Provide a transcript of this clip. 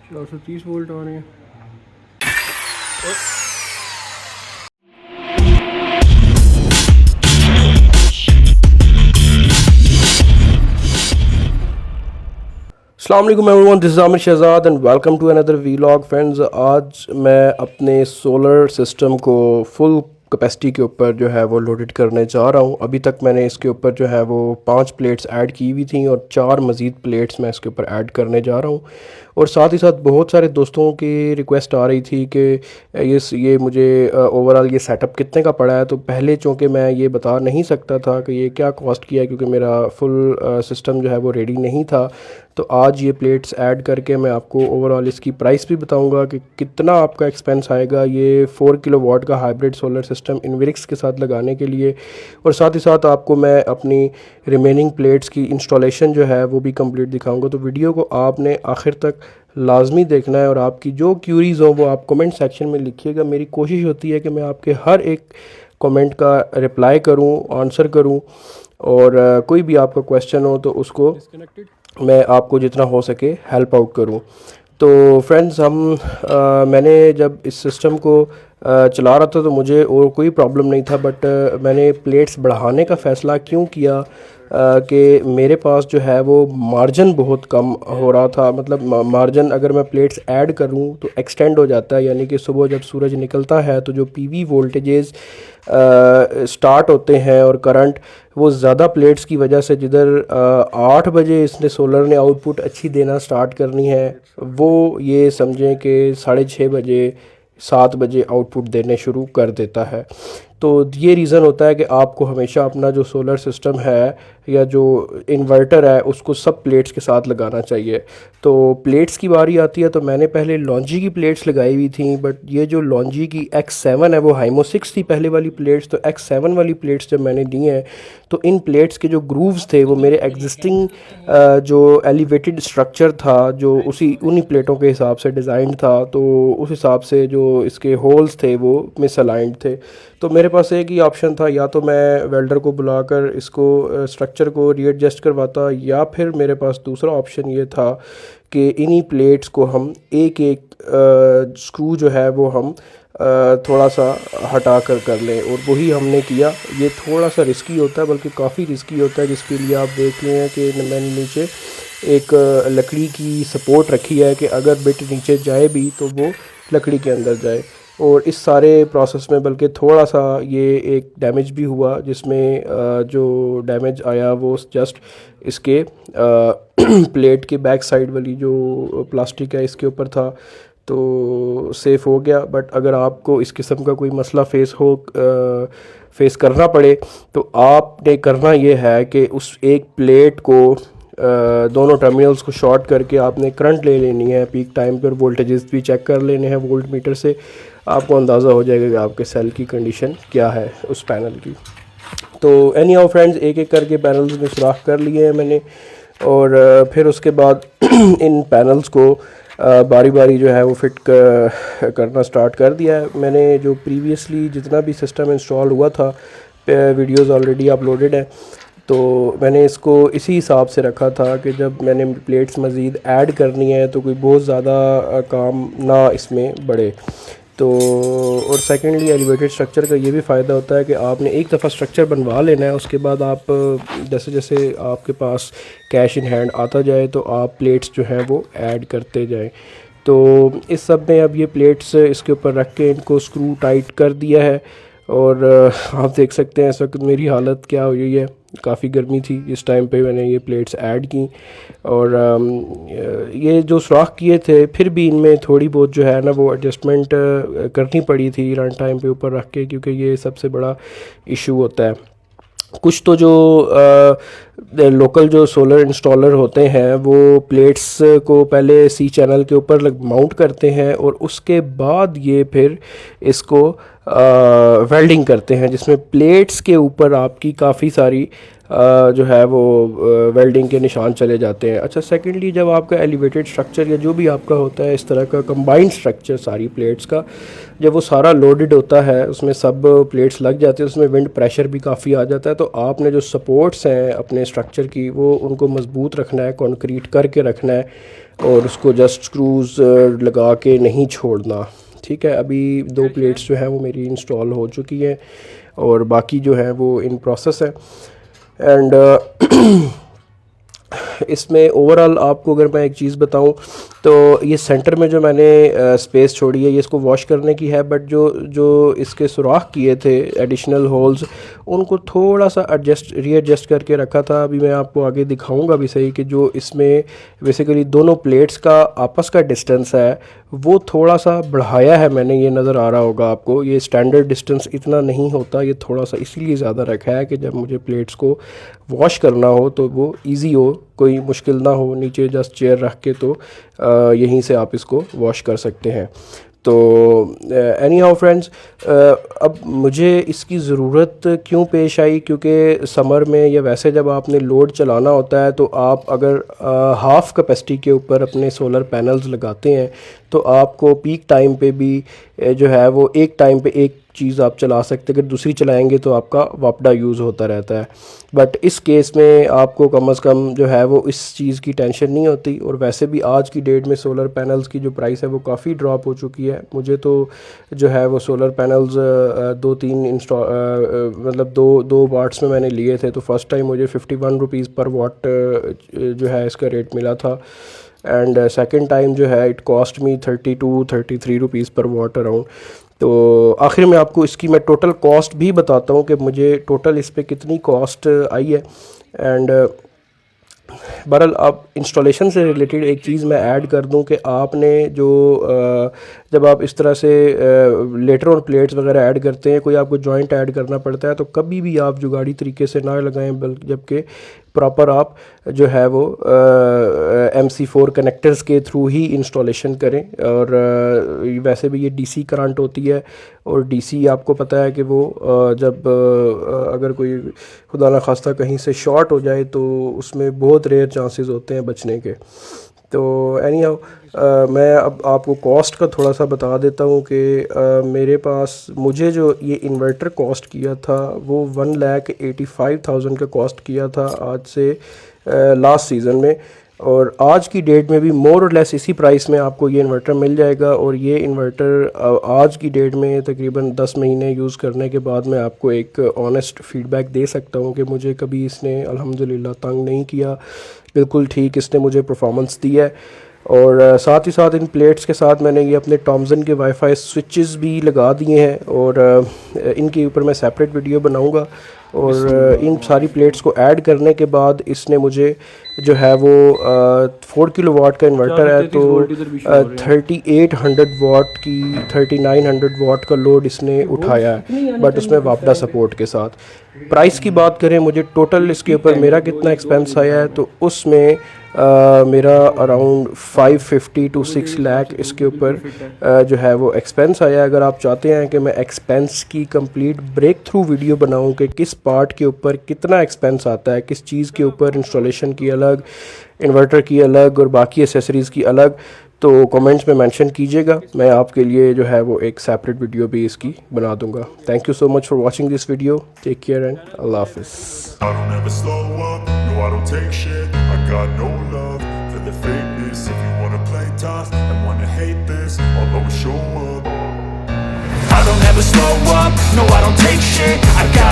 430 volt आ रहे हैं। अस्सलाम वालेकुम everyone, this is Aamir Shahzad and welcome to another vlog. Friends, आज मैं अपने सोलर सिस्टम को फुल कैपेसिटी के ऊपर जो है वो लोडेड करने जा रहा हूँ। अभी तक मैंने इसके ऊपर जो है वो 5 प्लेट्स ऐड की हुई थी और 4 मज़ीद प्लेट्स मैं इसके ऊपर ऐड करने जा रहा हूँ। और साथ ही साथ बहुत सारे दोस्तों की रिक्वेस्ट आ रही थी कि ये मुझे ओवरऑल ये सेटअप कितने का पड़ा है। तो पहले चूँकि मैं ये बता नहीं सकता था कि ये क्या कॉस्ट किया है, क्योंकि मेरा फुल सिस्टम जो है वो रेडी नहीं था। तो आज ये प्लेट्स ऐड करके मैं आपको ओवरऑल इसकी प्राइस भी बताऊंगा कि कितना आपका एक्सपेंस आएगा ये 4 किलोवाट का हाइब्रिड सोलर सिस्टम इन्विरिक्स के साथ लगाने के लिए। और साथ ही साथ आपको मैं अपनी रिमेनिंग प्लेट्स की इंस्टॉलेशन जो है वो भी कंप्लीट दिखाऊंगा। तो वीडियो को आपने आखिर तक लाजमी देखना है और आपकी जो क्यूरीज़ हो वो आप कमेंट सेक्शन में लिखिएगा। मेरी कोशिश होती है कि मैं आपके हर एक कमेंट का रिप्लाई करूं, आंसर करूं, और कोई भी आपका क्वेश्चन हो तो उसको मैं आपको जितना हो सके हेल्प आउट करूं। तो फ्रेंड्स, मैंने जब इस सिस्टम को चला रहा था तो मुझे और कोई प्रॉब्लम नहीं था, बट मैंने प्लेट्स बढ़ाने का फ़ैसला क्यों किया कि मेरे पास जो है वो मार्जिन बहुत कम हो रहा था। मतलब मार्जिन अगर मैं प्लेट्स ऐड करूं तो एक्सटेंड हो जाता है, यानी कि सुबह जब सूरज निकलता है तो जो पीवी वोल्टेजेस स्टार्ट होते हैं और करंट वो ज़्यादा प्लेट्स की वजह से, जिधर 8 बजे इसने सोलर ने आउटपुट अच्छी देना स्टार्ट करनी है, वो ये समझें कि 6:30 बजे 7 बजे आउटपुट देने शुरू कर देता है। तो ये रीज़न होता है कि आपको हमेशा अपना जो सोलर सिस्टम है या जो इन्वर्टर है उसको सब प्लेट्स के साथ लगाना चाहिए। तो प्लेट्स की बारी आती है तो मैंने पहले लॉन्जी की प्लेट्स लगाई हुई थी, बट ये जो लॉन्जी की X7 है वो हाइमो 6 थी पहले वाली प्लेट्स। तो X7 वाली प्लेट्स जब मैंने दी हैं तो इन प्लेट्स के जो ग्रूव्स थे वो मेरे एग्जिस्टिंग जो एलिवेटेड स्ट्रक्चर था जो उन्हीं प्लेटों के हिसाब से डिज़ाइन था, तो उस हिसाब से जो इसके होल्स थे वो मिसअलाइंड थे। तो मेरे पास एक ही ऑप्शन था, या तो मैं वेल्डर को बुलाकर इसको स्ट्रक्चर को रीएडजस्ट करवाता, या फिर मेरे पास दूसरा ऑप्शन ये था कि इन्हीं प्लेट्स को हम एक एक स्क्रू जो है वो हम थोड़ा सा हटा कर लें, और वही हमने किया। ये थोड़ा सा रिस्की होता है, बल्कि काफ़ी रिस्की होता है, जिसके लिए आप देख रहे हैं कि मैंने नीचे एक लकड़ी की सपोर्ट रखी है कि अगर बिट नीचे जाए भी तो वो लकड़ी के अंदर जाए। और इस सारे प्रोसेस में बल्कि थोड़ा सा ये एक डैमेज भी हुआ, जिसमें जो डैमेज आया वो जस्ट इसके प्लेट के बैक साइड वाली जो प्लास्टिक है इसके ऊपर था, तो सेफ़ हो गया। बट अगर आपको इस किस्म का कोई मसला फेस करना पड़े तो आपने करना ये है कि उस एक प्लेट को दोनों टर्मिनल्स को शॉर्ट करके आपने करंट ले लेनी है। पीक टाइम पर वोल्टेजेस भी चेक कर लेने हैं वोल्ट मीटर से, आपको अंदाज़ा हो जाएगा कि आपके सेल की कंडीशन क्या है उस पैनल की। तो एनी हाउ फ्रेंड्स, एक एक करके पैनल्स में सुराख कर लिए हैं मैंने, और फिर उसके बाद इन पैनल्स को बारी बारी जो है वो फिट करना स्टार्ट कर दिया है। मैंने जो प्रीवियसली जितना भी सिस्टम इंस्टॉल हुआ था, वीडियोज़ ऑलरेडी अपलोडेड है, तो मैंने इसको इसी हिसाब से रखा था कि जब मैंने प्लेट्स मज़ीद ऐड करनी है तो कोई बहुत ज़्यादा काम ना इसमें बढ़े। तो और सेकेंडली एलिवेटेड स्ट्रक्चर का ये भी फ़ायदा होता है कि आपने एक दफ़ा स्ट्रक्चर बनवा लेना है, उसके बाद आप जैसे जैसे आपके पास कैश इन हैंड आता जाए तो आप प्लेट्स जो हैं वो ऐड करते जाएं। तो इस सब में अब ये प्लेट्स इसके ऊपर रख के इनको स्क्रू टाइट कर दिया है, और आप देख सकते हैं इस वक्त मेरी हालत क्या हुई है। काफ़ी गर्मी थी इस टाइम पे मैंने ये प्लेट्स ऐड की, और ये जो सुराख किए थे फिर भी इनमें थोड़ी बहुत जो है ना वो एडजस्टमेंट करनी पड़ी थी रन टाइम पे ऊपर रख के, क्योंकि ये सबसे बड़ा इशू होता है। कुछ तो जो लोकल जो सोलर इंस्टॉलर होते हैं वो प्लेट्स को पहले सी चैनल के ऊपर माउंट करते हैं और उसके बाद ये फिर इसको वेल्डिंग करते हैं, जिसमें प्लेट्स के ऊपर आपकी काफ़ी सारी जो है वो वेल्डिंग के निशान चले जाते हैं। अच्छा, सेकेंडली जब आपका एलिवेटेड स्ट्रक्चर या जो भी आपका होता है इस तरह का कंबाइंड स्ट्रक्चर सारी प्लेट्स का, जब वो सारा लोडेड होता है, उसमें सब प्लेट्स लग जाते हैं, उसमें विंड प्रेशर भी काफ़ी आ जाता है, तो आपने जो सपोर्ट्स हैं अपने स्ट्रक्चर की वो उनको मजबूत रखना है, कंक्रीट करके रखना है और उसको जस्ट स्क्रूज़ लगा के नहीं छोड़ना। ठीक है, अभी 2 प्लेट्स जो हैं वो मेरी इंस्टॉल हो चुकी हैं और बाकी जो है वो इन प्रोसेस है। एंड इसमें ओवरऑल आपको अगर मैं एक चीज़ बताऊं तो ये सेंटर में जो मैंने स्पेस छोड़ी है ये इसको वॉश करने की है, बट जो जो इसके सुराख किए थे एडिशनल होल्स उनको थोड़ा सा रीएडजस्ट करके रखा था। अभी मैं आपको आगे दिखाऊंगा भी सही कि जो इसमें बेसिकली दोनों प्लेट्स का आपस का डिस्टेंस है वो थोड़ा सा बढ़ाया है मैंने, ये नज़र आ रहा होगा आपको। ये स्टैंडर्ड डिस्टेंस इतना नहीं होता, ये थोड़ा सा इसीलिए ज़्यादा रखा है कि जब मुझे प्लेट्स को वॉश करना हो तो वो ईजी हो, कोई मुश्किल ना हो, नीचे जस्ट चेयर रख के तो यहीं से आप इसको वॉश कर सकते हैं। तो एनी हाउ फ्रेंड्स, अब मुझे इसकी ज़रूरत क्यों पेश आई, क्योंकि समर में या वैसे जब आपने लोड चलाना होता है तो आप अगर हाफ़ कैपेसिटी के ऊपर अपने सोलर पैनल्स लगाते हैं तो आपको पीक टाइम पे भी जो है वो एक टाइम पे एक चीज़ आप चला सकते हैं, अगर दूसरी चलाएंगे तो आपका वापडा यूज़ होता रहता है। बट इस केस में आपको कम से कम जो है वो इस चीज़ की टेंशन नहीं होती। और वैसे भी आज की डेट में सोलर पैनल्स की जो प्राइस है वो काफ़ी ड्रॉप हो चुकी है। मुझे तो जो है वो सोलर पैनल्स 2-3 मतलब दो वाट्स में मैंने लिए थे, तो फर्स्ट टाइम मुझे 51 रुपीज़ पर वाट जो है इसका रेट मिला था, एंड सेकंड टाइम जो है इट कॉस्ट मी 32-33 रुपीज़ पर वाट अराउंड। तो आखिर में आपको इसकी मैं टोटल कॉस्ट भी बताता हूँ कि मुझे टोटल इस पे कितनी कॉस्ट आई है। एंड बहरहाल अब इंस्टॉलेशन से रिलेटेड एक चीज़ मैं ऐड कर दूं कि आपने जो जब आप इस तरह से लेटर ऑन प्लेट्स वगैरह ऐड करते हैं, कोई आपको जॉइंट ऐड करना पड़ता है, तो कभी भी आप जुगाड़ी तरीके से ना लगाएं, बल्कि जबकि प्रॉपर आप जो है वो MC4 कनेक्टर्स के थ्रू ही इंस्टॉलेशन करें। और वैसे भी ये DC करंट होती है और DC आपको पता है कि वो जब अगर कोई खुदा न खास्ता कहीं से शॉर्ट हो जाए तो उसमें बहुत रेयर चांसेस होते हैं बचने के। तो एनी हाउ मैं अब आपको कॉस्ट का थोड़ा सा बता देता हूँ कि मेरे पास मुझे जो ये इन्वर्टर कॉस्ट किया था वो 1,85,000 का कॉस्ट किया था आज से लास्ट सीज़न में, और आज की डेट में भी मोर और लेस इसी प्राइस में आपको ये इन्वर्टर मिल जाएगा। और ये इन्वर्टर आज की डेट में तकरीबन 10 महीने यूज़ करने के बाद मैं आपको एक ऑनेस्ट फीडबैक दे सकता हूँ कि मुझे कभी इसने अल्हम्दुलिल्लाह तंग नहीं किया, बिल्कुल ठीक इसने मुझे परफॉर्मेंस दी है। और साथ ही साथ इन प्लेट्स के साथ मैंने ये अपने टॉमसन के वाईफाई स्विचेस भी लगा दिए हैं, और इनके ऊपर मैं सेपरेट वीडियो बनाऊंगा। और इन सारी प्लेट्स को ऐड करने के बाद इसने मुझे जो है वो 4 किलोवाट का इन्वर्टर है, तो 3800 वाट की 3900 वाट का लोड इसने उठाया है, बट उसमें वापडा सपोर्ट के साथ। प्राइस की बात करें, मुझे टोटल इसके ऊपर मेरा कितना एक्सपेंस आया है, तो उसमें मेरा अराउंड 550 to 6 लाख इसके ऊपर जो है वो एक्सपेंस आया। अगर आप चाहते हैं कि मैं एक्सपेंस की कंप्लीट ब्रेक थ्रू वीडियो बनाऊं कि किस पार्ट के ऊपर कितना एक्सपेंस आता है, किस चीज़ के ऊपर, इंस्टॉलेशन की अलग, इन्वर्टर की अलग और बाकी एसेसरीज़ की अलग, तो कमेंट्स में मेंशन कीजिएगा, मैं आपके लिए जो है वो एक सेपरेट वीडियो भी इसकी बना दूंगा। Thank you so much for watching this video, take care and अल्लाह हाफिज़। I don't ever slow up, no I don't take shit. I got no love for the fakeness. If you wanna play tough and wanna hate this, I'll always show up. I don't ever slow up, no I don't take shit. I got